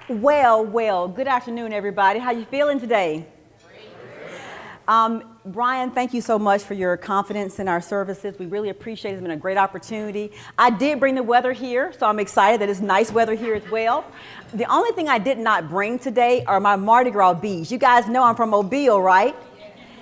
Well, good afternoon, everybody. How you feeling today? Brian, thank you so much for your confidence in our services. We really appreciate it. It's been a great opportunity. I did bring the weather here, so I'm excited that it's nice weather here as well. The only thing I did not bring today are my Mardi Gras beads. You guys know I'm from Mobile, right?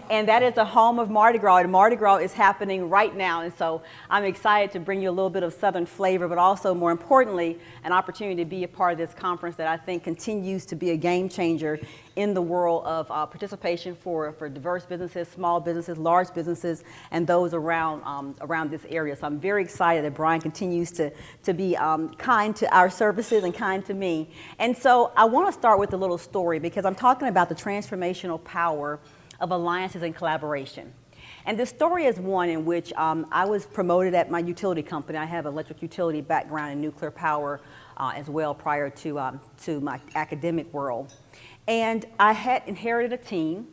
And that is the home of Mardi Gras, and Mardi Gras is happening right now. And so I'm excited to bring you a little bit of Southern flavor, but also more importantly, an opportunity to be a part of this conference that I think continues to be a game changer in the world of participation for diverse businesses, small businesses, large businesses, and those around this area. So I'm very excited that Brian continues to be kind to our services and kind to me. And so I want to start with a little story because I'm talking about the transformational power of alliances and collaboration. And this story is one in which I was promoted at my utility company. I have an electric utility background in nuclear power as well prior to my academic world. And I had inherited a team,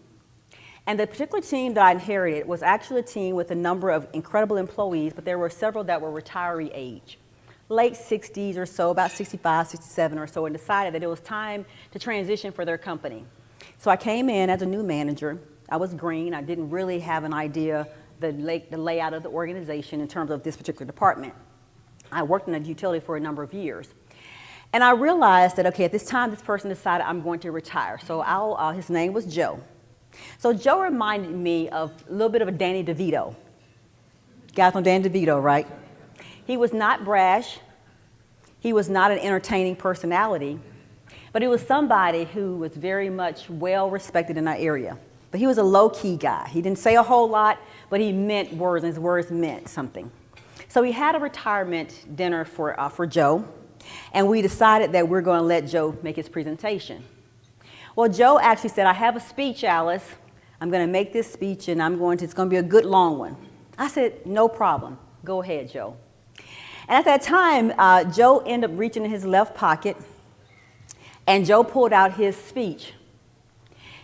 and the particular team that I inherited was actually a team with a number of incredible employees, but there were several that were retiree age, late 60s or so, about 65, 67 or so, and decided that it was time to transition for their company. So I came in as a new manager. I was green. I didn't really have an idea the layout of the organization in terms of this particular department. I worked in a utility for a number of years. And I realized that, okay, at this time, this person decided I'm going to retire. So his name was Joe. So Joe reminded me of a little bit of a Danny DeVito. You guys know Danny DeVito, right? He was not brash. He was not an entertaining personality. But he was somebody who was very much well respected in our area. But he was a low-key guy. He didn't say a whole lot, but he meant words, and his words meant something. So we had a retirement dinner for Joe, and we decided that we're going to let Joe make his presentation. Well, Joe actually said, I have a speech, Alice. I'm going to make this speech, and it's going to be a good long one. I said, no problem. Go ahead, Joe. And at that time, Joe ended up reaching in his left pocket, and Joe pulled out his speech.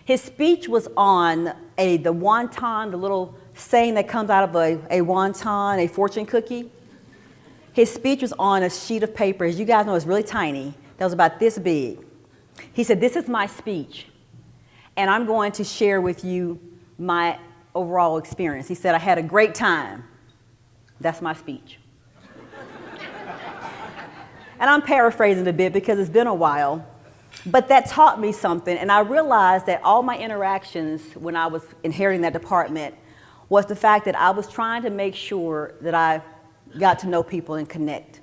His speech was on the wonton, the little saying that comes out of a wonton, a fortune cookie. His speech was on a sheet of paper. As you guys know, it's really tiny. That was about this big. He said, this is my speech, and I'm going to share with you my overall experience. He said, I had a great time. That's my speech. And I'm paraphrasing a bit because it's been a while. But that taught me something, and I realized that all my interactions when I was inheriting that department was the fact that I was trying to make sure that I got to know people and connect.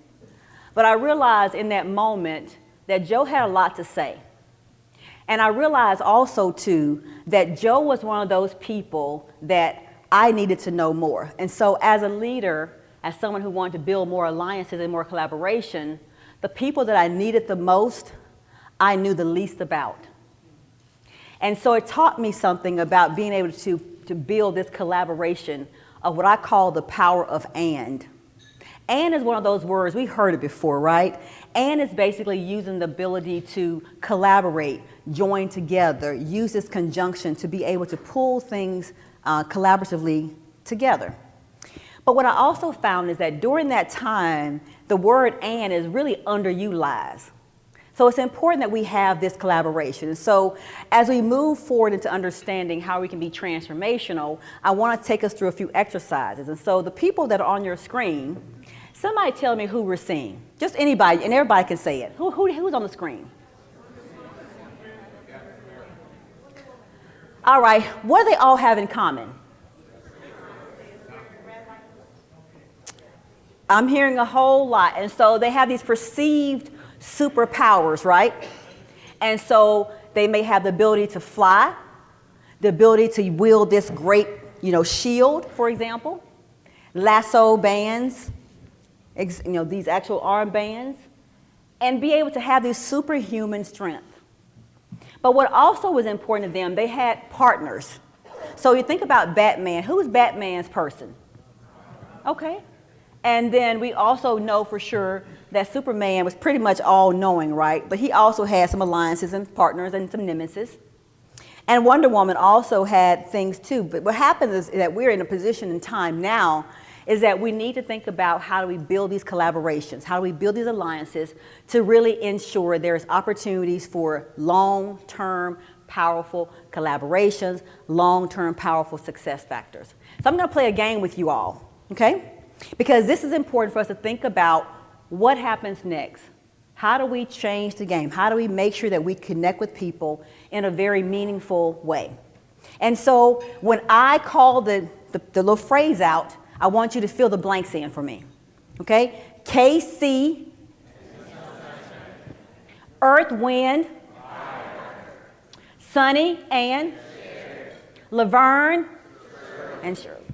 But I realized in that moment that Joe had a lot to say. And I realized also, too, that Joe was one of those people that I needed to know more. And so as a leader, as someone who wanted to build more alliances and more collaboration, the people that I needed the most, I knew the least about. And so it taught me something about being able to build this collaboration of what I call the power of and. And is one of those words, we heard it before, right? And is basically using the ability to collaborate, join together, use this conjunction to be able to pull things collaboratively together. But what I also found is that during that time, the word and is really underutilized. So it's important that we have this collaboration. So as we move forward into understanding how we can be transformational, I want to take us through a few exercises. And so the people that are on your screen, somebody tell me who we're seeing. Just anybody, and everybody can say it. Who's on the screen? All right, what do they all have in common? I'm hearing a whole lot. And so they have these perceived superpowers, right? And so they may have the ability to fly, the ability to wield this great, shield, for example, lasso bands, these actual arm bands, and be able to have this superhuman strength. But what also was important to them, they had partners. So you think about Batman. Who's Batman's person? Okay. And then we also know for sure that Superman was pretty much all-knowing, right? But he also had some alliances and partners and some nemesis. And Wonder Woman also had things too. But what happens is that we're in a position in time now is that we need to think about how do we build these collaborations, how do we build these alliances to really ensure there's opportunities for long-term powerful collaborations, long-term powerful success factors. So I'm going to play a game with you all, okay? Because this is important for us to think about what happens next. How do we change the game? How do we make sure that we connect with people in a very meaningful way? And so when I call the little phrase out, I want you to fill the blanks in for me, okay? KC, Earth, Wind, Sunny and Laverne and Shirley,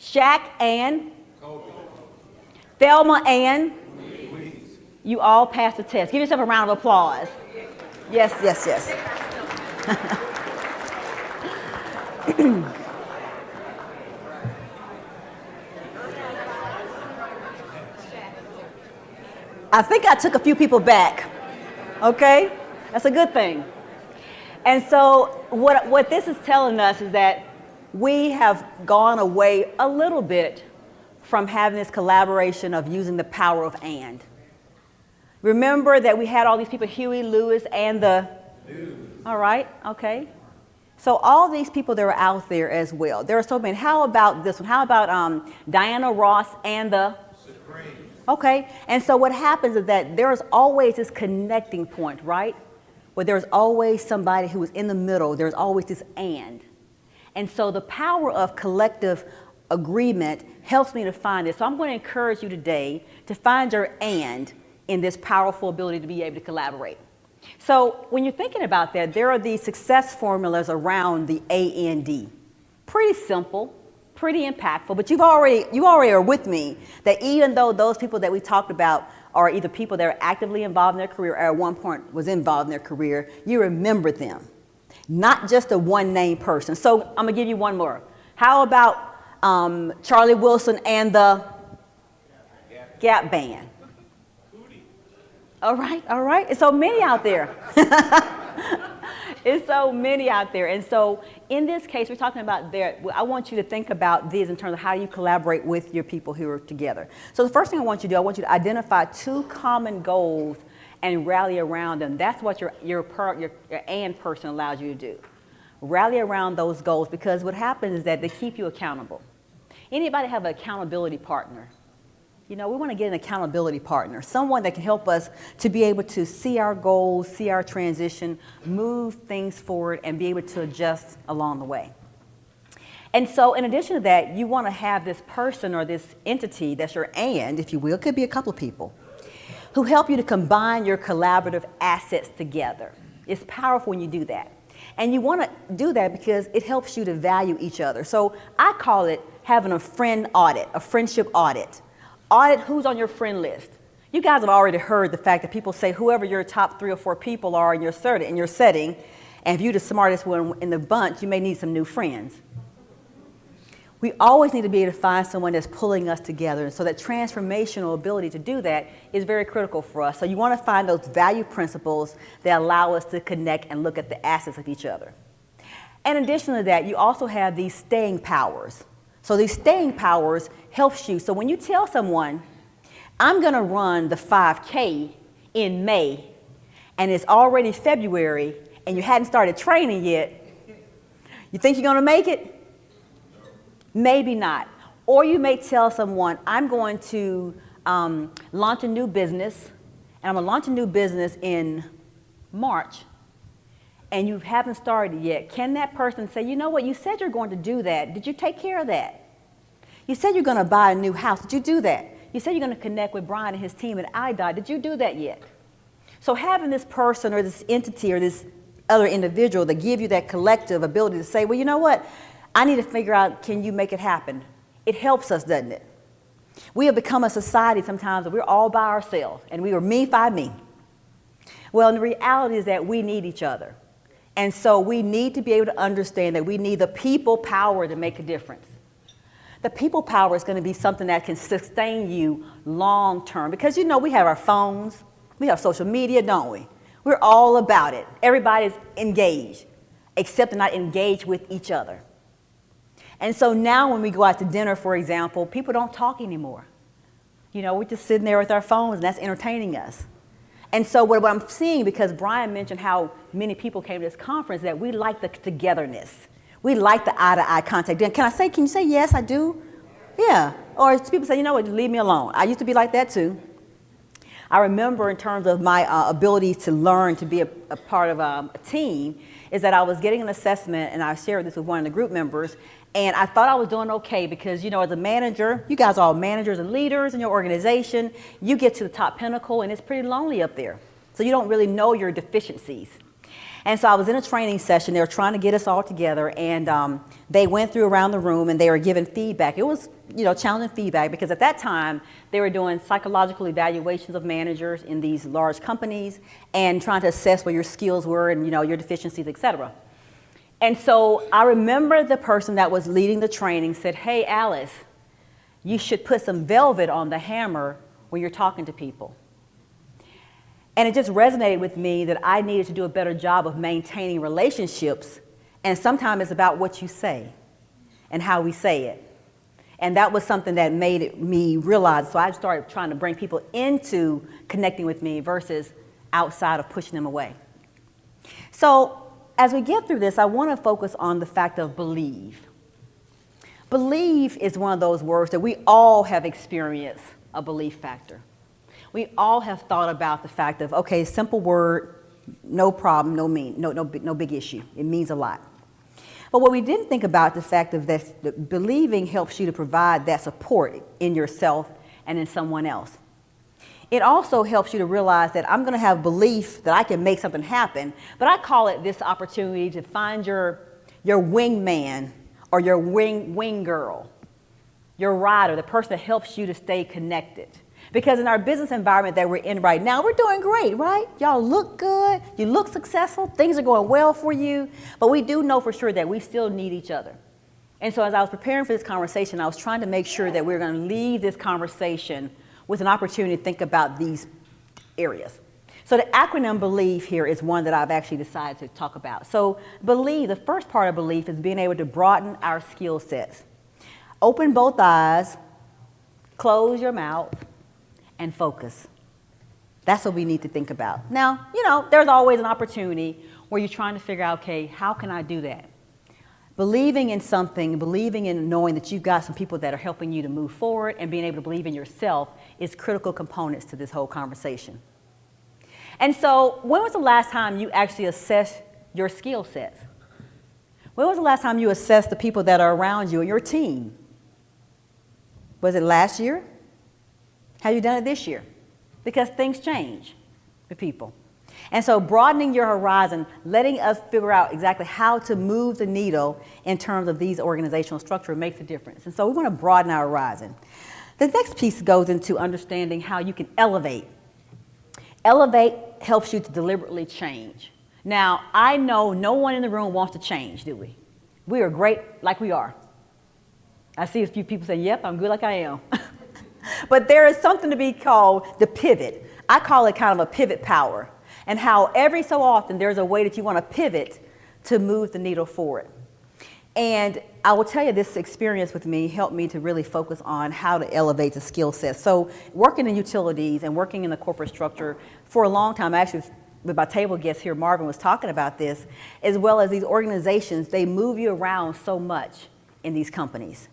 Shaq and Thelma and you all passed the test. Give yourself a round of applause. Yes, yes, yes. I think I took a few people back. Okay? That's a good thing. And so what this is telling us is that we have gone away a little bit from having this collaboration of using the power of and. Remember that we had all these people, Huey Lewis and the... All right, okay. So all these people that are out there as well. There are so many. How about this one? How about Diana Ross and the... Supreme. Okay, and so what happens is that there's always this connecting point, right? Where there's always somebody who is in the middle. There's always this and. And so the power of collective agreement helps me to find this. So I'm going to encourage you today to find your and in this powerful ability to be able to collaborate. So when you're thinking about that, there are these success formulas around the A&D. Pretty simple, pretty impactful, but you already are with me that even though those people that we talked about are either people that are actively involved in their career or at one point was involved in their career, you remember them, not just a one-name person. So I'm going to give you one more. How about Charlie Wilson and the Gap Band? All right. It's so many out there. It's so many out there. And so in this case, we're talking about I want you to think about these in terms of how you collaborate with your people who are together. So the first thing I want you to do, I want you to identify two common goals and rally around them. That's what your and person allows you to do. Rally around those goals, because what happens is that they keep you accountable. Anybody have an accountability partner? You know, we want to get an accountability partner, someone that can help us to be able to see our goals, see our transition, move things forward, and be able to adjust along the way. And so in addition to that, you want to have this person or this entity that's your and, if you will, it could be a couple of people, who help you to combine your collaborative assets together. It's powerful when you do that. And you want to do that because it helps you to value each other. So I call it having a friend audit, a friendship audit. Audit who's on your friend list. You guys have already heard the fact that people say whoever your top 3 or 4 people are in your setting, and if you're the smartest one in the bunch, you may need some new friends. We always need to be able to find someone that's pulling us together, and so that transformational ability to do that is very critical for us. So you want to find those value principles that allow us to connect and look at the assets of each other. In addition to that, you also have these staying powers. So these staying powers helps you. So when you tell someone, I'm going to run the 5K in May, and it's already February, and you hadn't started training yet, you think you're going to make it? Maybe not. Or you may tell someone, I'm going to launch a new business, and I'm going to launch a new business in March, and you haven't started yet. Can that person say, you know what, you said you're going to do that. Did you take care of that? You said you're going to buy a new house. Did you do that? You said you're going to connect with Brian and his team at IDOT. Did you do that yet? So having this person or this entity or this other individual that give you that collective ability to say, well, you know what? I need to figure out, can you make it happen? It helps us, doesn't it? We have become a society sometimes that we're all by ourselves and we are me by me. Well, the reality is that we need each other. And so we need to be able to understand that we need the people power to make a difference. The people power is going to be something that can sustain you long term. Because, you know, we have our phones, we have social media, don't we? We're all about it. Everybody's engaged, except they're not engaged with each other. And so now when we go out to dinner, for example, people don't talk anymore. You know, we're just sitting there with our phones, and that's entertaining us. And so what I'm seeing, because Brian mentioned how many people came to this conference, that we like the togetherness. We like the eye-to-eye contact. Can you say yes, I do? Yeah. Or people say, you know what, just leave me alone. I used to be like that too. I remember in terms of my ability to learn to be a part of a team, is that I was getting an assessment, and I shared this with one of the group members, and I thought I was doing okay because, you know, as a manager, you guys are all managers and leaders in your organization, you get to the top pinnacle and it's pretty lonely up there. So you don't really know your deficiencies. And so I was in a training session, they were trying to get us all together, and they went through around the room and they were giving feedback. It was, you know, challenging feedback because at that time they were doing psychological evaluations of managers in these large companies and trying to assess what your skills were and, you know, your deficiencies, et cetera. And so I remember the person that was leading the training said, hey, Alice, you should put some velvet on the hammer when you're talking to people. And it just resonated with me that I needed to do a better job of maintaining relationships. And sometimes it's about what you say and how we say it. And that was something that made me realize. So I started trying to bring people into connecting with me versus outside of pushing them away. So as we get through this, I want to focus on the fact of believe. Believe is one of those words that we all have experienced a belief factor. We all have thought about the fact of, okay, simple word, no problem, no big issue. It means a lot. But what we didn't think about the fact of that believing helps you to provide that support in yourself and in someone else. It also helps you to realize that I'm going to have belief that I can make something happen, but I call it this opportunity to find your wingman or your wing girl, your rider, the person that helps you to stay connected. Because in our business environment that we're in right now, we're doing great, right? Y'all look good, you look successful, things are going well for you, but we do know for sure that we still need each other. And so as I was preparing for this conversation, I was trying to make sure that we were going to leave this conversation with an opportunity to think about these areas. So the acronym BELIEVE here is one that I've actually decided to talk about. So BELIEVE, the first part of belief is being able to broaden our skill sets. Open both eyes, close your mouth, and focus. That's what we need to think about. Now, you know, there's always an opportunity where you're trying to figure out, okay, how can I do that? Believing in something, believing in knowing that you've got some people that are helping you to move forward and being able to believe in yourself is critical components to this whole conversation. And so when was the last time you actually assessed your skill sets? When was the last time you assessed the people that are around you and your team? Was it last year? Have you done it this year? Because things change with people. And so broadening your horizon, letting us figure out exactly how to move the needle in terms of these organizational structure makes a difference. And so we want to broaden our horizon. The next piece goes into understanding how you can elevate. Elevate helps you to deliberately change. Now, I know no one in the room wants to change, do we? We are great like we are. I see a few people say, yep, I'm good like I am. But there is something to be called the pivot. I call it kind of a pivot power. And how every so often there's a way that you want to pivot to move the needle forward. And I will tell you, this experience with me helped me to really focus on how to elevate the skill set. So working in utilities and working in the corporate structure for a long time, actually with my table guest here, Marvin was talking about this, as well as these organizations, they move you around so much in these companies.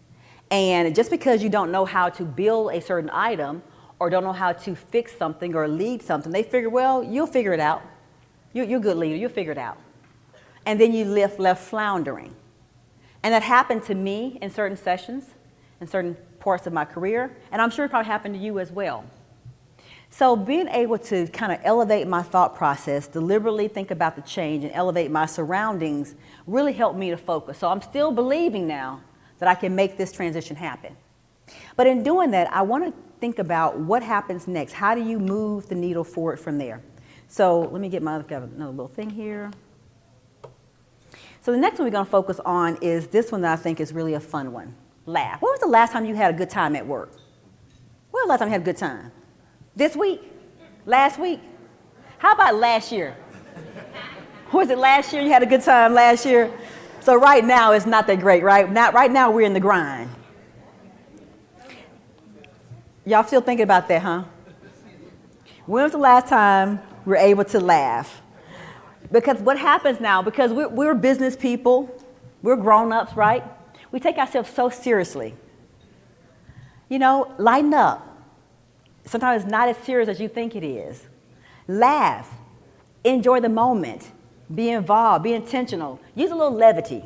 And just because you don't know how to build a certain item or don't know how to fix something or lead something, they figure, well, you'll figure it out. You're a good leader, you'll figure it out. And then you left floundering. And that happened to me in certain sessions, in certain parts of my career, and I'm sure it probably happened to you as well. So being able to kind of elevate my thought process, deliberately think about the change and elevate my surroundings really helped me to focus. So I'm still believing now that I can make this transition happen. But in doing that, I want to think about what happens next. How do you move the needle forward from there? So let me get another little thing here. So the next one we're going to focus on is this one that I think is really a fun one. Laugh. When was the last time you had a good time at work? When was the last time you had a good time? This week? Last week? How about last year? Was it last year you had a good time last year? So right now it's not that great, right? Right now we're in the grind. Y'all still thinking about that, huh? When was the last time we were able to laugh? Because what happens now, because we're business people, we're grown-ups, right? We take ourselves so seriously. You know, lighten up. Sometimes it's not as serious as you think it is. Laugh. Enjoy the moment. Be involved. Be intentional. Use a little levity.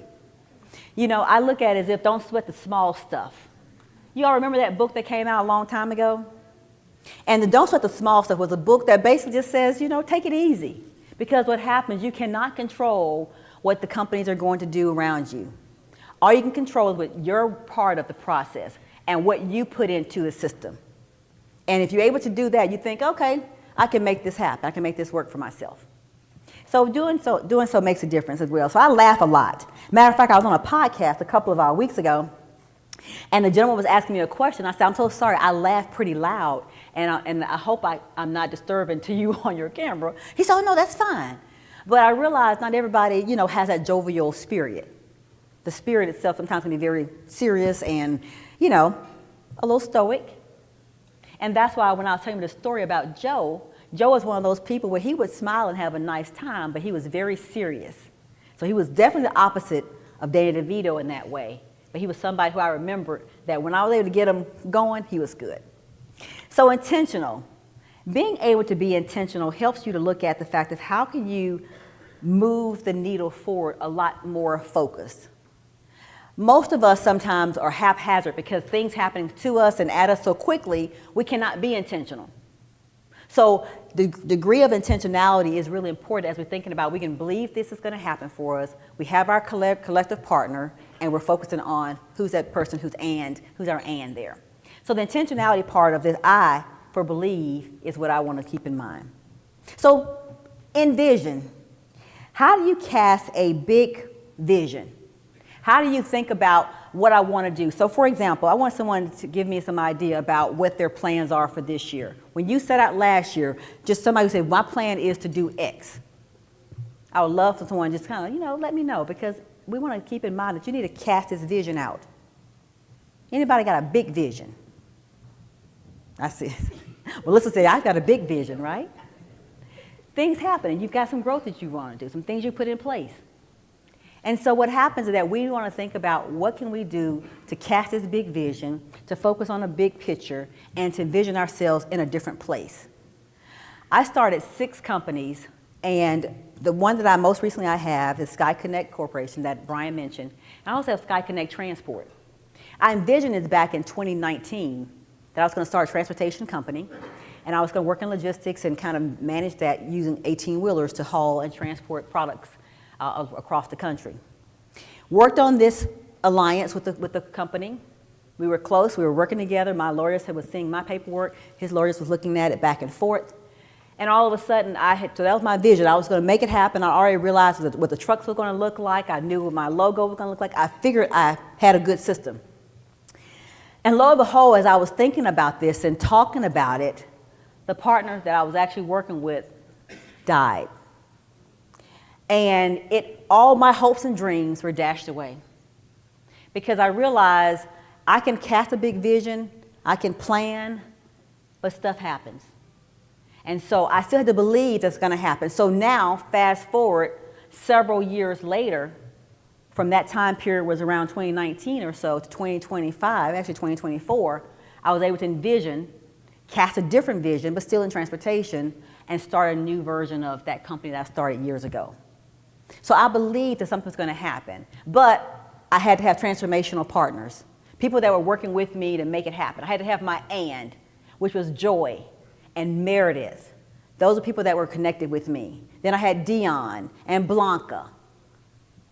You know, I look at it as if don't sweat the small stuff. You all remember that book that came out a long time ago? And the Don't Sweat the Small Stuff was a book that basically just says, you know, take it easy. Because what happens, you cannot control what the companies are going to do around you. All you can control is what your part of the process and what you put into the system. And if you're able to do that, you think, okay, I can make this happen. I can make this work for myself. So doing so makes a difference as well. So I laugh a lot. Matter of fact, I was on a podcast a couple of weeks ago, and the gentleman was asking me a question. I said, I'm so sorry, I laugh pretty loud, and I hope I'm not disturbing to you on your camera. He said, oh, no, that's fine. But I realized not everybody, you know, has that jovial spirit. The spirit itself sometimes can be very serious and, you know, a little stoic. And that's why when I was telling you the story about Joe was one of those people where he would smile and have a nice time, but he was very serious. So he was definitely the opposite of Danny DeVito in that way. But he was somebody who I remembered that when I was able to get him going, he was good. So intentional. Being able to be intentional helps you to look at the fact of how can you move the needle forward a lot more focused. Most of us sometimes are haphazard because things happen to us and at us so quickly, we cannot be intentional. So the degree of intentionality is really important as we're thinking about we can believe this is going to happen for us. We have our collective partner, and we're focusing on who's that person who's our and there. So the intentionality part of this I for believe is what I want to keep in mind. So envision. How do you cast a big vision? How do you think about what I want to do? So for example, I want someone to give me some idea about what their plans are for this year. When you set out last year, just somebody who said, my plan is to do X. I would love for someone just kind of, you know, let me know, because we want to keep in mind that you need to cast this vision out. Anybody got a big vision? I see. Well, listen, say, I've got a big vision, right? Things happen, and you've got some growth that you want to do, some things you put in place. And so what happens is that we want to think about what can we do to cast this big vision, to focus on a big picture, and to envision ourselves in a different place. I started 6 companies, and the one that I most recently have is Sky Connect Corporation that Brian mentioned. I also have Sky Connect Transport. I envisioned this back in 2019 that I was going to start a transportation company, and I was going to work in logistics and kind of manage that using 18-wheelers to haul and transport products across the country. Worked on this alliance with the company. We were close, we were working together. My lawyers was seeing my paperwork, his lawyers was looking at it back and forth. And all of a sudden, so that was my vision. I was going to make it happen. I already realized what the trucks were going to look like. I knew what my logo was going to look like. I figured I had a good system. And lo and behold, as I was thinking about this and talking about it, the partner that I was actually working with died. And all my hopes and dreams were dashed away. Because I realized I can cast a big vision, I can plan, but stuff happens. And so I still had to believe that's going to happen. So now, fast forward several years later, from that time period was around 2019 or so to 2025, actually 2024, I was able to envision, cast a different vision, but still in transportation, and start a new version of that company that I started years ago. So I believed that something's going to happen, but I had to have transformational partners, people that were working with me to make it happen. I had to have my and, which was Joy and Meredith. Those are people that were connected with me. Then I had Dion and Blanca.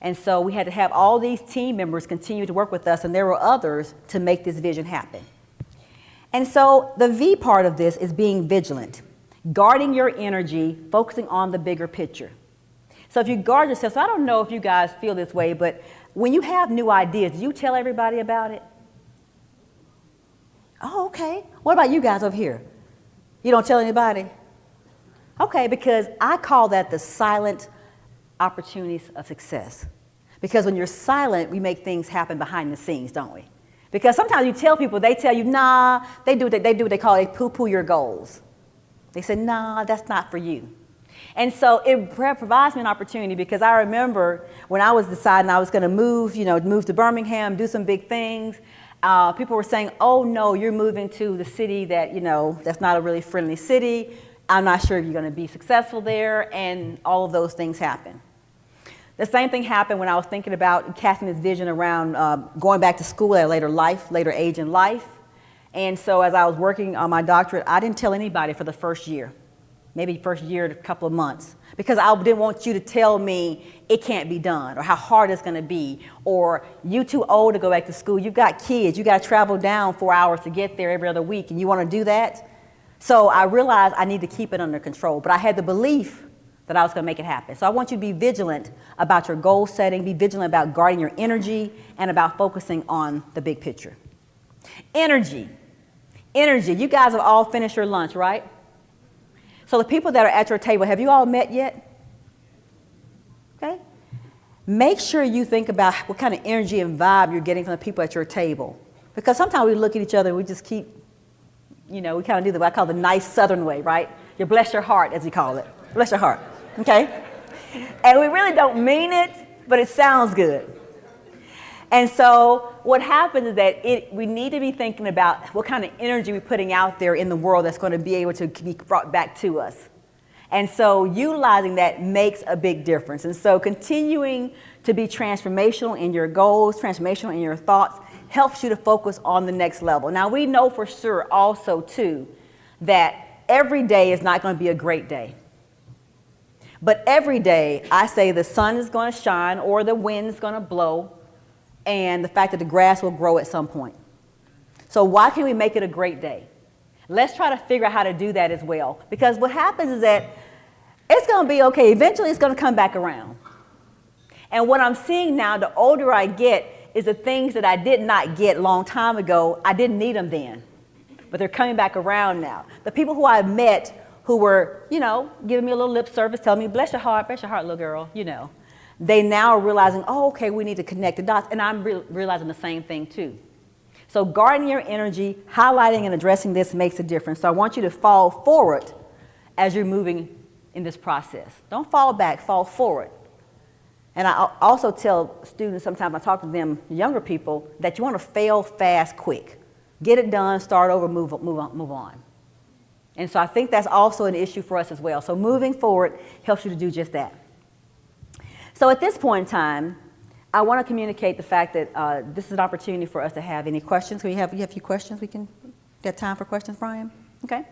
And so we had to have all these team members continue to work with us, and there were others to make this vision happen. And so the V part of this is being vigilant, guarding your energy, focusing on the bigger picture. So if you guard yourself, so I don't know if you guys feel this way, but when you have new ideas, do you tell everybody about it? Oh, okay. What about you guys over here? You don't tell anybody? Okay, because I call that the silent opportunities of success. Because when you're silent, we make things happen behind the scenes, don't we? Because sometimes you tell people, they tell you, nah, they do what they call, they poo-poo your goals. They say, nah, that's not for you. And so it provides me an opportunity, because I remember when I was deciding I was going to move to Birmingham, do some big things, people were saying, oh no, you're moving to the city that, that's not a really friendly city. I'm not sure if you're going to be successful there, and all of those things happen. The same thing happened when I was thinking about casting this vision around going back to school at a later age in life. And so as I was working on my doctorate, I didn't tell anybody for the first year, maybe first year, a couple of months, because I didn't want you to tell me it can't be done, or how hard it's going to be, or you too old to go back to school. You've got kids. You got to travel down 4 hours to get there every other week, and you want to do that? So I realized I need to keep it under control, but I had the belief that I was going to make it happen. So I want you to be vigilant about your goal setting, be vigilant about guarding your energy, and about focusing on the big picture. Energy. You guys have all finished your lunch, right? So the people that are at your table, have you all met yet? Okay. Make sure you think about what kind of energy and vibe you're getting from the people at your table. Because sometimes we look at each other and we just keep, we kind of do what I call the nice Southern way, right? You bless your heart, as we call it. Bless your heart. Okay? And we really don't mean it, but it sounds good. And so what happens is that we need to be thinking about what kind of energy we're putting out there in the world that's going to be able to be brought back to us. And so utilizing that makes a big difference. And so continuing to be transformational in your goals, transformational in your thoughts, helps you to focus on the next level. Now, we know for sure also, too, that every day is not going to be a great day. But every day, I say the sun is going to shine, or the wind is going to blow, and the fact that the grass will grow at some point. So why can't we make it a great day? Let's try to figure out how to do that as well. Because what happens is that it's going to be okay. Eventually, it's going to come back around. And what I'm seeing now, the older I get, is the things that I did not get a long time ago, I didn't need them then. But they're coming back around now. The people who I met who were, giving me a little lip service, telling me, bless your heart, little girl, They now are realizing, oh, okay, we need to connect the dots. And I'm realizing the same thing, too. So guarding your energy, highlighting and addressing this makes a difference. So I want you to fall forward as you're moving in this process. Don't fall back, fall forward. And I also tell students, sometimes I talk to them, younger people, that you want to fail fast, quick. Get it done, start over, move on. And so I think that's also an issue for us as well. So moving forward helps you to do just that. So at this point in time, I want to communicate the fact that this is an opportunity for us to have any questions. You have a few questions? We can get time for questions, Brian? Okay.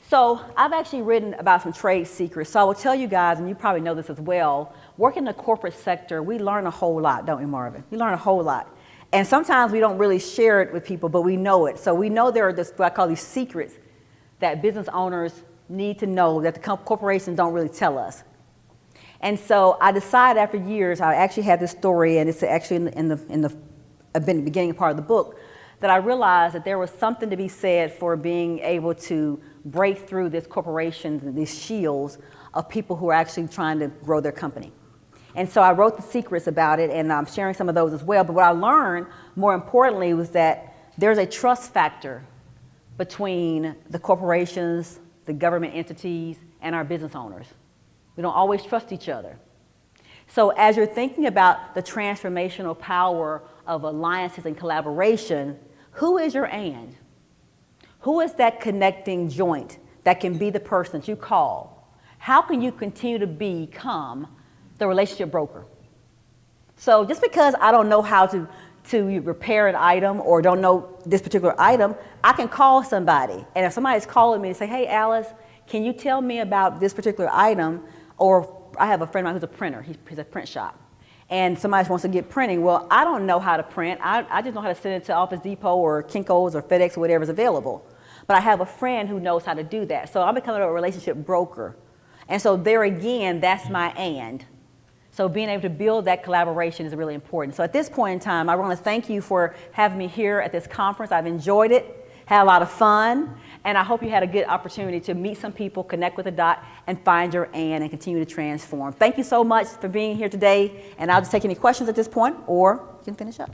So I've actually written about some trade secrets. So I will tell you guys, and you probably know this as well, working in the corporate sector, we learn a whole lot, don't we, Marvin? We learn a whole lot. And sometimes we don't really share it with people, but we know it. So we know there are what I call these secrets that business owners need to know that the corporations don't really tell us. And so I decided after years, I actually had this story, and it's actually in the beginning part of the book, that I realized that there was something to be said for being able to break through this corporations and these shields of people who are actually trying to grow their company. And so I wrote the secrets about it, and I'm sharing some of those as well. But what I learned, more importantly, was that there's a trust factor between the corporations, the government entities, and our business owners. We don't always trust each other. So as you're thinking about the transformational power of alliances and collaboration, who is your and? Who is that connecting joint that can be the person that you call? How can you continue to become the relationship broker? So just because I don't know how to repair an item or don't know this particular item, I can call somebody. And if somebody's calling me and say, hey, Alice, can you tell me about this particular item? Or I have a friend of mine who's a printer. He's a print shop. And somebody wants to get printing. Well, I don't know how to print. I just know how to send it to Office Depot or Kinko's or FedEx or whatever's available. But I have a friend who knows how to do that. So I'm becoming a relationship broker. And so there again, that's my and. So being able to build that collaboration is really important. So at this point in time, I want to thank you for having me here at this conference. I've enjoyed it. had a lot of fun, and I hope you had a good opportunity to meet some people, connect with the dot, and find your and continue to transform. Thank you so much for being here today, and I'll just take any questions at this point, or you can finish up.